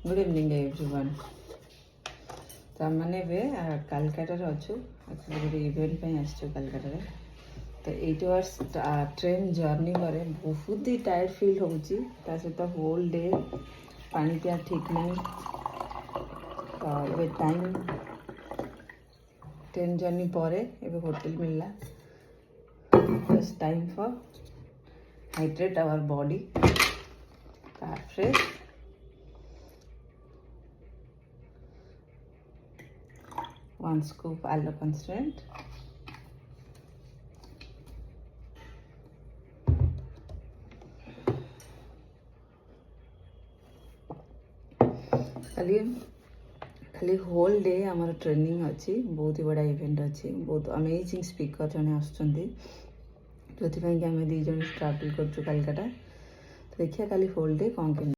Good evening everyone. तो आम मैंने कालकाटार अच्छु एक्चुअली गोटे इवेंट आसचु कालकाटा। तो 8 आवर्स ट्रेन जर्नी पर बहुत ही टायर्ड फील हो सहित होल डे पानी पिया ठीक नहीं। तो ये टाइम ट्रेन जर्नी पर ये होटल मिलला। Just time for hydrate our body. Fresh 1 scoop aloe concentrate, खाली होल डे आमर ट्रेनिंग अच्छी बहुत ही बड़ा इवेंट अच्छी बहुत अमेजिंग स्पीकर जड़े आसुँच जो आम दी जन ट्रावेल कर कलकाता। तो देखिए खाली होल डे कौन के